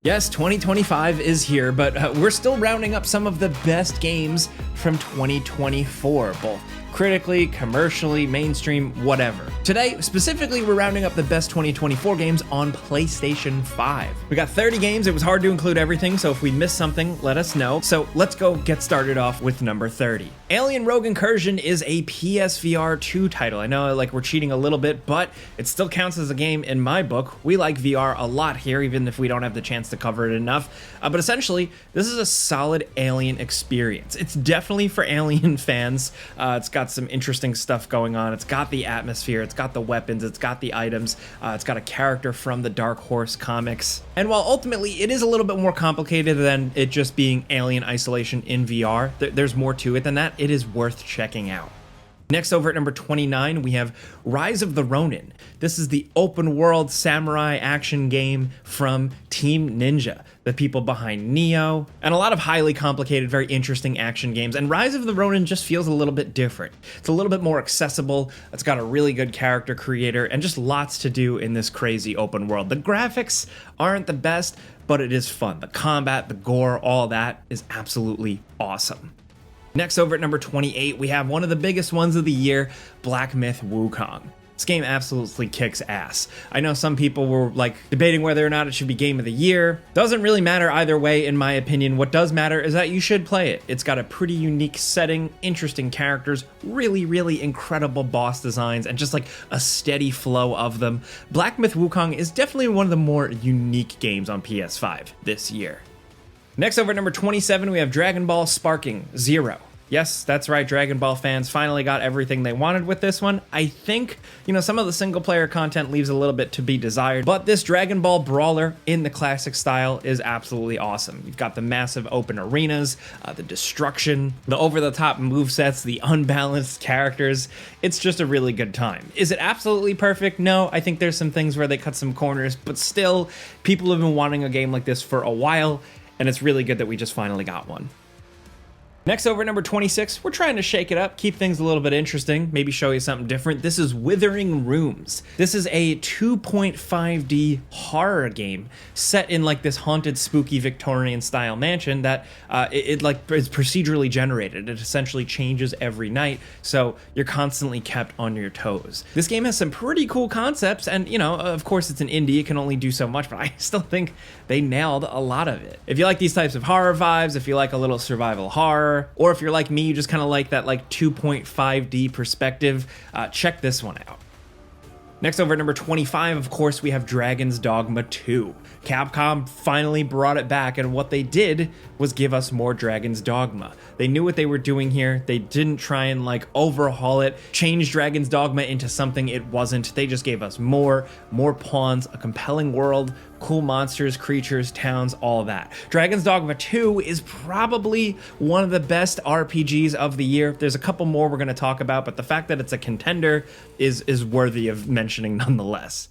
Yes, 2025 is here, but we're still rounding up some of the best games from 2024, both critically, commercially, mainstream, whatever. Today, specifically, we're rounding up the best 2024 games on PlayStation 5. We got 30 games. It was hard to include everything, so if we missed something, let us know. So let's go get started off with number 30. Alien Rogue Incursion is a PSVR 2 title. I know like we're cheating a little bit, but it still counts as a game in my book. We like VR a lot here, even if we don't have the chance to cover it enough. But essentially, this is a solid Alien experience. It's definitely for Alien fans. It's got some interesting stuff going on. It's got the atmosphere, it's got the weapons, it's got the items, it's got a character from the Dark Horse comics. And while ultimately it is a little bit more complicated than it just being Alien Isolation in VR, there's more to it than that. It is worth checking out. Next, over at number 29, we have Rise of the Ronin. This is the open world samurai action game from Team Ninja, the people behind Neo, and a lot of highly complicated, very interesting action games. And Rise of the Ronin just feels a little bit different. It's a little bit more accessible. It's got a really good character creator and just lots to do in this crazy open world. The graphics aren't the best, but it is fun. The combat, the gore, all that is absolutely awesome. Next, over at number 28, we have one of the biggest ones of the year, Black Myth: Wukong. This game absolutely kicks ass. I know some people were like debating whether or not it should be game of the year. Doesn't really matter either way, in my opinion. What does matter is that you should play it. It's got a pretty unique setting, interesting characters, really incredible boss designs, and just like a steady flow of them. Black Myth: Wukong is definitely one of the more unique games on PS5 this year. Next, over at number 27, we have Dragon Ball Sparking Zero. Yes, that's right, Dragon Ball fans finally got everything they wanted with this one. I think, some of the single player content leaves a little bit to be desired, but this Dragon Ball brawler in the classic style is absolutely awesome. You've got the massive open arenas, the destruction, the over-the-top movesets, the unbalanced characters. It's just a really good time. Is it absolutely perfect? No, I think there's some things where they cut some corners, but still, people have been wanting a game like this for a while, and it's really good that we just finally got one. Next, over at number 26, we're trying to shake it up, keep things a little bit interesting, maybe show you something different. This is Withering Rooms. This is a 2.5D horror game set in like this haunted, spooky Victorian style mansion that is procedurally generated. It essentially changes every night, so you're constantly kept on your toes. This game has some pretty cool concepts, and of course it's an indie, it can only do so much, but I still think they nailed a lot of it. If you like these types of horror vibes, if you like a little survival horror, or if you're like me, you just kind of like that 2.5D perspective, check this one out. Next, over at number 25, of course, we have Dragon's Dogma 2. Capcom finally brought it back, and what they did was give us more Dragon's Dogma. They knew what they were doing here. They didn't try and overhaul it, change Dragon's Dogma into something it wasn't. They just gave us more pawns, a compelling world, cool monsters, creatures, towns, all that. Dragon's Dogma 2 is probably one of the best RPGs of the year. There's a couple more we're going to talk about, but the fact that it's a contender is worthy of mentioning nonetheless.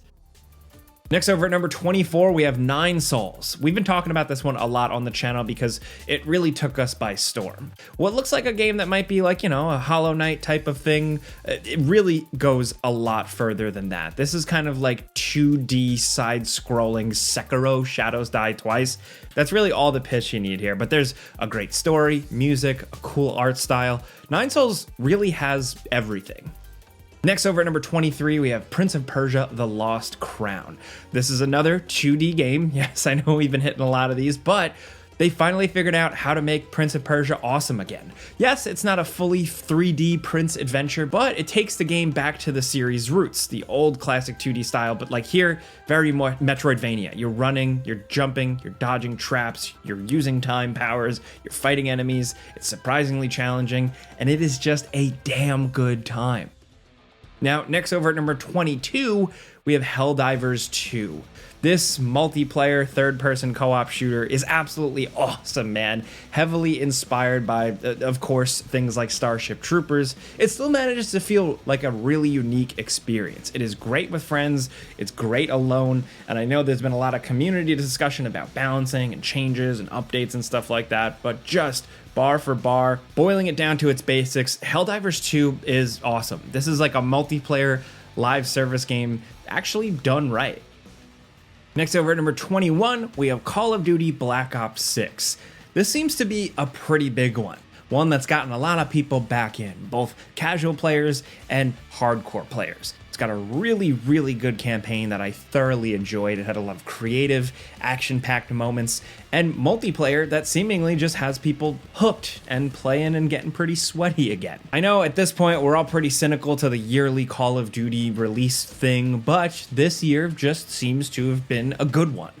Next, over at number 24, we have Nine Souls. We've been talking about this one a lot on the channel because it really took us by storm. What looks like a game that might be a Hollow Knight type of thing, it really goes a lot further than that. This is kind of like 2D side-scrolling Sekiro, Shadows Die Twice. That's really all the pitch you need here, but there's a great story, music, a cool art style. Nine Souls really has everything. Next, over at number 23, we have Prince of Persia: The Lost Crown. This is another 2D game. Yes, I know we've been hitting a lot of these, but they finally figured out how to make Prince of Persia awesome again. Yes, it's not a fully 3D Prince adventure, but it takes the game back to the series' roots, the old classic 2D style, but like here, very Metroidvania. You're running, you're jumping, you're dodging traps, you're using time powers, you're fighting enemies. It's surprisingly challenging, and it is just a damn good time. Now, next, over at number 22, we have Helldivers 2. This multiplayer third-person co-op shooter is absolutely awesome, man. Heavily inspired by, of course, things like Starship Troopers. It still manages to feel like a really unique experience. It is great with friends, it's great alone, and I know there's been a lot of community discussion about balancing and changes and updates and stuff like that, but just bar for bar, boiling it down to its basics, Helldivers 2 is awesome. This is like a multiplayer live service game actually done right. Next over at number 21, we have Call of Duty Black Ops 6. This seems to be a pretty big one that's gotten a lot of people back in, both casual players and hardcore players. It's got a really, really good campaign that I thoroughly enjoyed. It had a lot of creative, action-packed moments, and multiplayer that seemingly just has people hooked and playing and getting pretty sweaty again. I know at this point we're all pretty cynical to the yearly Call of Duty release thing, but this year just seems to have been a good one.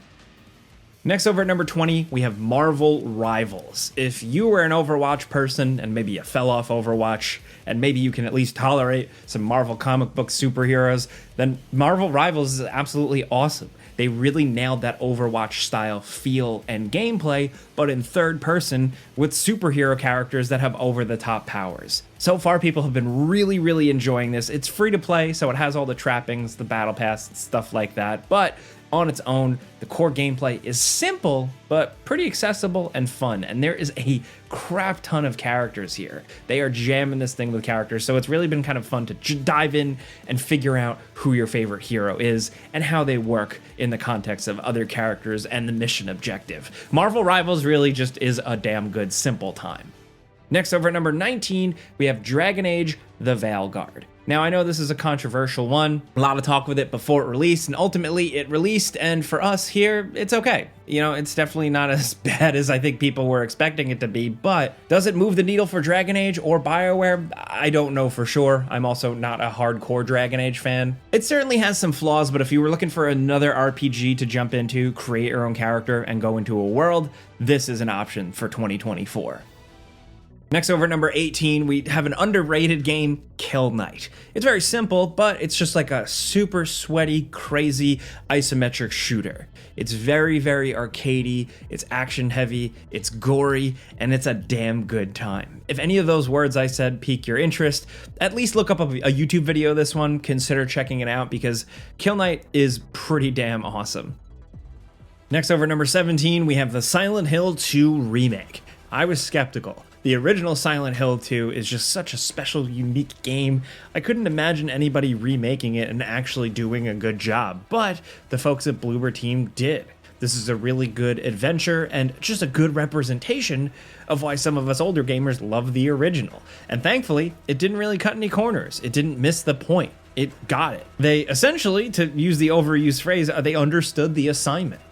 Next over at number 20, we have Marvel Rivals. If you were an Overwatch person and maybe you fell off Overwatch and maybe you can at least tolerate some Marvel comic book superheroes, then Marvel Rivals is absolutely awesome. They really nailed that Overwatch style feel and gameplay, but in third person with superhero characters that have over-the-top powers. So far, people have been really, really enjoying this. It's free to play, so it has all the trappings, the battle pass, stuff like that, but on its own, the core gameplay is simple, but pretty accessible and fun, and there is a crap ton of characters here. They are jamming this thing with characters, so it's really been kind of fun to dive in and figure out who your favorite hero is and how they work in the context of other characters and the mission objective. Marvel Rivals really just is a damn good, simple time. Next over at number 19, we have Dragon Age: The Veilgard. Now, I know this is a controversial one, a lot of talk with it before it released, and ultimately it released, and for us here, it's okay. You know, it's definitely not as bad as I think people were expecting it to be, but does it move the needle for Dragon Age or BioWare? I don't know for sure. I'm also not a hardcore Dragon Age fan. It certainly has some flaws, but if you were looking for another RPG to jump into, create your own character, and go into a world, this is an option for 2024. Next over at number 18, we have an underrated game, Kill Knight. It's very simple, but it's just like a super sweaty, crazy isometric shooter. It's very, very arcadey, it's action heavy, it's gory, and it's a damn good time. If any of those words I said pique your interest, at least look up a YouTube video of this one, consider checking it out, because Kill Knight is pretty damn awesome. Next over at number 17, we have the Silent Hill 2 Remake. I was skeptical. The original Silent Hill 2 is just such a special, unique game. I couldn't imagine anybody remaking it and actually doing a good job, but the folks at Bloober Team did. This is a really good adventure and just a good representation of why some of us older gamers love the original. And thankfully, it didn't really cut any corners. It didn't miss the point. It got it. They essentially, to use the overused phrase, they understood the assignment.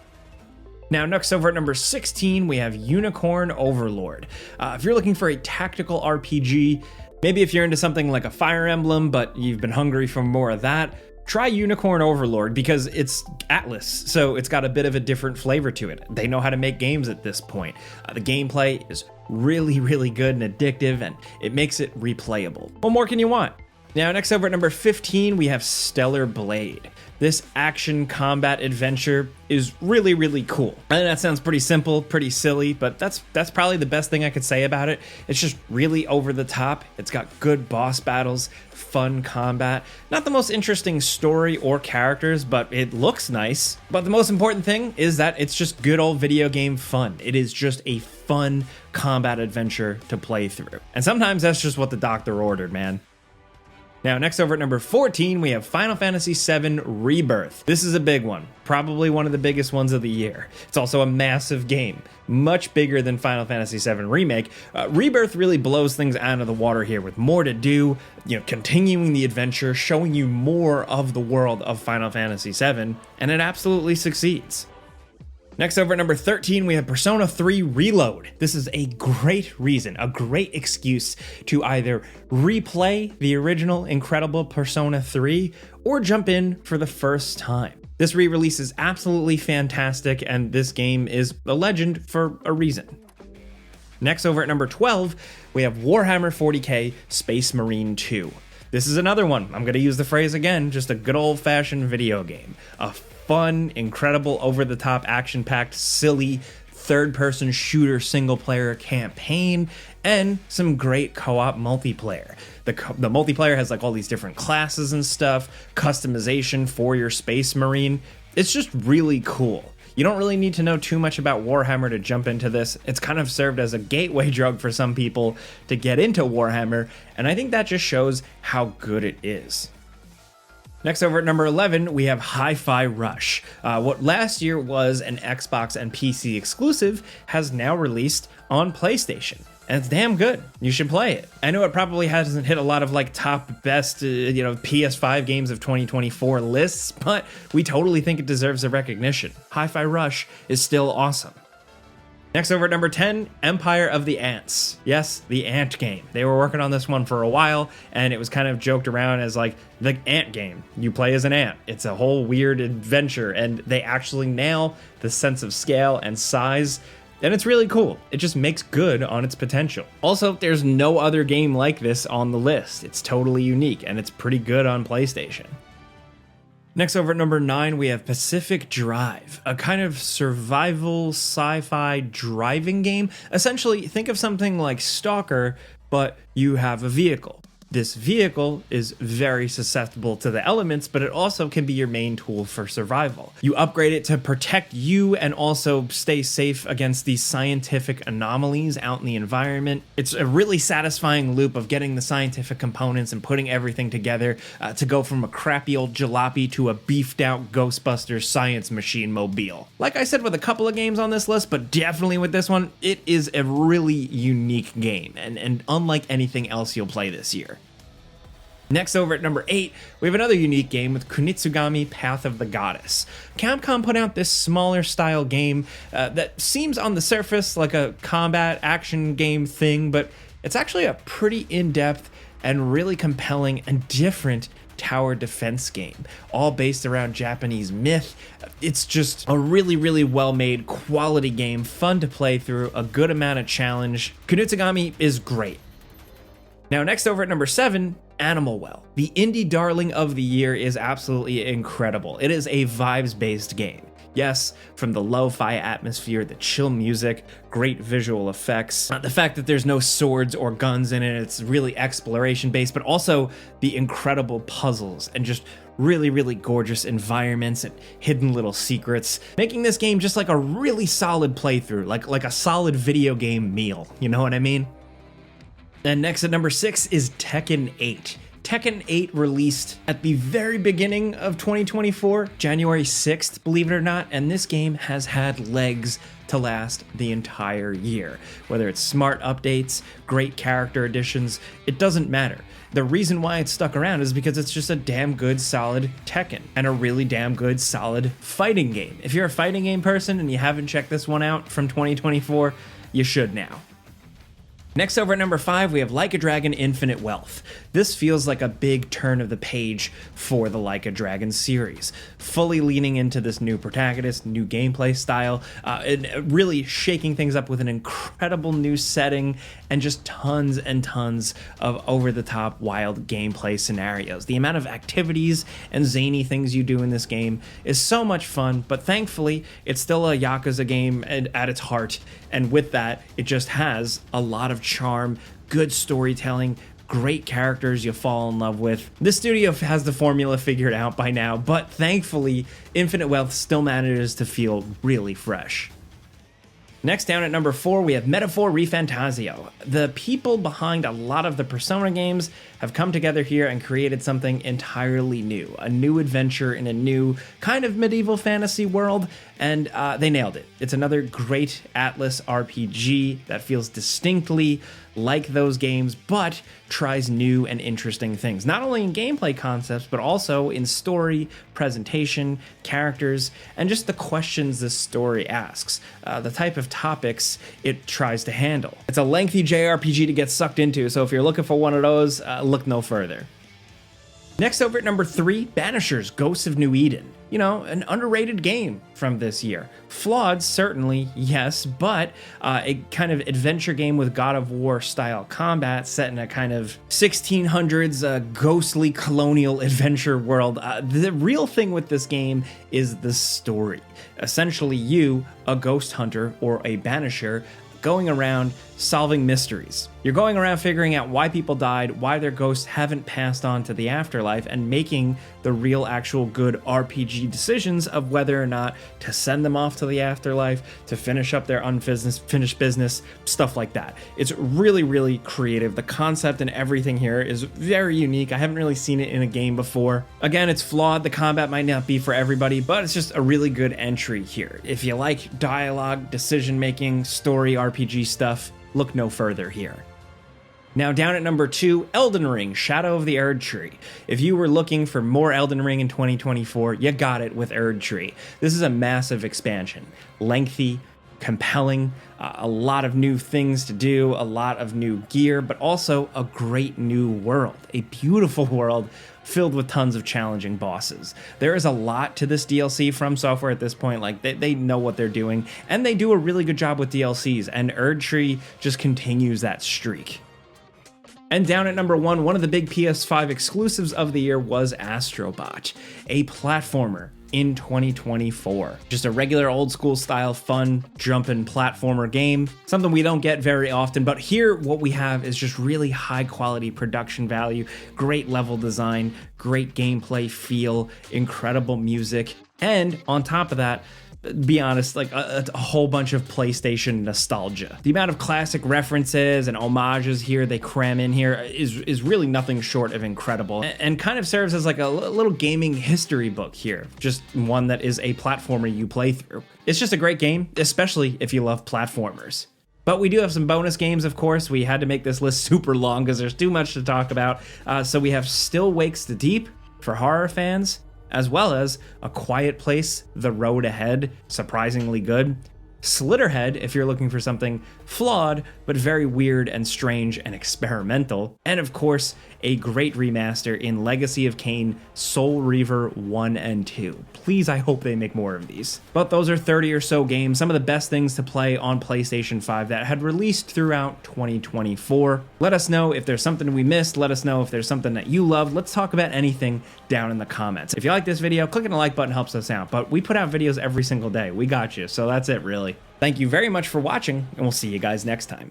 Now, next over at number 16, we have Unicorn Overlord. If you're looking for a tactical RPG, maybe if you're into something like a Fire Emblem, but you've been hungry for more of that, try Unicorn Overlord because it's Atlas, so it's got a bit of a different flavor to it. They know how to make games at this point. The gameplay is really, really good and addictive, and it makes it replayable. What more can you want? Now, next over at number 15, we have Stellar Blade. This action combat adventure is really, really cool. I know that sounds pretty simple, pretty silly, but that's probably the best thing I could say about it. It's just really over the top. It's got good boss battles, fun combat, not the most interesting story or characters, but it looks nice. But the most important thing is that it's just good old video game fun. It is just a fun combat adventure to play through. And sometimes that's just what the doctor ordered, man. Now, next over at number 14, we have Final Fantasy VII Rebirth. This is a big one, probably one of the biggest ones of the year. It's also a massive game, much bigger than Final Fantasy VII Remake. Rebirth really blows things out of the water here with more to do, continuing the adventure, showing you more of the world of Final Fantasy VII, and it absolutely succeeds. Next over at number 13, we have Persona 3 Reload. This is a great reason, a great excuse to either replay the original incredible Persona 3 or jump in for the first time. This re-release is absolutely fantastic, and this game is a legend for a reason. Next over at number 12, we have Warhammer 40k Space Marine 2. This is another one, I'm going to use the phrase again, just a good old-fashioned video game. A fun, incredible, over-the-top, action-packed, silly, third-person shooter single-player campaign, and some great co-op multiplayer. The multiplayer has like all these different classes and stuff, customization for your Space Marine. It's just really cool. You don't really need to know too much about Warhammer to jump into this. It's kind of served as a gateway drug for some people to get into Warhammer, and I think that just shows how good it is. Next, over at number 11, we have Hi-Fi Rush. What last year was an Xbox and PC exclusive has now released on PlayStation. And it's damn good. You should play it. I know it probably hasn't hit a lot of like top best, PS5 games of 2024 lists, but we totally think it deserves a recognition. Hi-Fi Rush is still awesome. Next, over at number 10, Empire of the Ants. Yes, the Ant game. They were working on this one for a while, and it was kind of joked around as like the Ant game. You play as an ant. It's a whole weird adventure, and they actually nail the sense of scale and size, and it's really cool. It just makes good on its potential. Also, there's no other game like this on the list. It's totally unique, and it's pretty good on PlayStation. Next, over at number 9, we have Pacific Drive, a kind of survival sci-fi driving game. Essentially, think of something like Stalker, but you have a vehicle. This vehicle is very susceptible to the elements, but it also can be your main tool for survival. You upgrade it to protect you and also stay safe against these scientific anomalies out in the environment. It's a really satisfying loop of getting the scientific components and putting everything together to go from a crappy old jalopy to a beefed out Ghostbusters science machine mobile. Like I said with a couple of games on this list, but definitely with this one, it is a really unique game and unlike anything else you'll play this year. Next, over at number 8, we have another unique game with Kunitsu-Gami Path of the Goddess. Capcom put out this smaller style game that seems on the surface like a combat action game thing, but it's actually a pretty in-depth and really compelling and different tower defense game, all based around Japanese myth. It's just a really, really well-made quality game, fun to play through, a good amount of challenge. Kunitsu-Gami is great. Now, next, over at number 7, Animal Well. The indie darling of the year is absolutely incredible. It is a vibes-based game. Yes, from the lo-fi atmosphere, the chill music, great visual effects, the fact that there's no swords or guns in it, it's really exploration-based, but also the incredible puzzles and just really, really gorgeous environments and hidden little secrets, making this game just like a really solid playthrough, like a solid video game meal, you know what I mean? And next at number 6 is Tekken 8. Tekken 8 released at the very beginning of 2024, January 6th, believe it or not, and this game has had legs to last the entire year. Whether it's smart updates, great character additions, it doesn't matter. The reason why it's stuck around is because it's just a damn good, solid Tekken, and a really damn good, solid fighting game. If you're a fighting game person and you haven't checked this one out from 2024, you should now. Next, over at number 5, we have Like a Dragon Infinite Wealth. This feels like a big turn of the page for the Like a Dragon series, fully leaning into this new protagonist, new gameplay style, and really shaking things up with an incredible new setting and just tons and tons of over-the-top wild gameplay scenarios. The amount of activities and zany things you do in this game is so much fun, but thankfully, it's still a Yakuza game at its heart, and with that, it just has a lot of charm, good storytelling, great characters you fall in love with. This studio has the formula figured out by now, but thankfully, Infinite Wealth still manages to feel really fresh. Next, down at number 4, we have Metaphor Refantazio. The people behind a lot of the Persona games have come together here and created something entirely new, a new adventure in a new kind of medieval fantasy world, and they nailed it. It's another great Atlas RPG that feels distinctly like those games, but tries new and interesting things, not only in gameplay concepts, but also in story, presentation, characters, and just the questions this story asks, the type of topics it tries to handle. It's a lengthy JRPG to get sucked into, so if you're looking for one of those, look no further. Next, over at number 3, Banishers, Ghosts of New Eden. You know, an underrated game from this year. Flawed, certainly, yes, but a kind of adventure game with God of War style combat set in a kind of 1600s ghostly colonial adventure world. The real thing with this game is the story. Essentially, you, a ghost hunter or a banisher, going around solving mysteries. You're going around figuring out why people died, why their ghosts haven't passed on to the afterlife, and making the real actual good RPG decisions of whether or not to send them off to the afterlife, to finish up their unfinished business, stuff like that. It's really, really creative. The concept and everything here is very unique. I haven't really seen it in a game before. Again, it's flawed. The combat might not be for everybody, but it's just a really good entry here. If you like dialogue, decision-making, story, RPG stuff, look no further here. Now down at number 2, Elden Ring, Shadow of the Erdtree. If you were looking for more Elden Ring in 2024, you got it with Erdtree. This is a massive expansion, lengthy, compelling, a lot of new things to do, a lot of new gear, but also a great new world, a beautiful world filled with tons of challenging bosses. There is a lot to this DLC from Software at this point. Like, they know what they're doing, and they do a really good job with DLCs, and Erdtree just continues that streak. And down at number 1, one of the big PS5 exclusives of the year was Astro Bot, a platformer in 2024. Just a regular old school style fun jumping platformer game, something we don't get very often, but here what we have is just really high quality production value, great level design, great gameplay feel, incredible music, and on top of that, be honest, like a whole bunch of PlayStation nostalgia. The amount of classic references and homages here they cram in here is really nothing short of incredible, and kind of serves as like a little gaming history book here, just one that is a platformer you play through. It's just a great game, especially if you love platformers. But we do have some bonus games, of course. We had to make this list super long because there's too much to talk about. So we have Still Wakes the Deep for horror fans, as well as A Quiet Place, The Road Ahead, surprisingly good. Slitterhead, if you're looking for something flawed, but very weird and strange and experimental. And of course, a great remaster in Legacy of Kain, Soul Reaver 1 and 2. Please, I hope they make more of these. But those are 30 or so games, some of the best things to play on PlayStation 5 that had released throughout 2024. Let us know if there's something we missed. Let us know if there's something that you loved. Let's talk about anything down in the comments. If you like this video, clicking the like button helps us out, but we put out videos every single day. We got you, so that's it really. Thank you very much for watching, and we'll see you guys next time.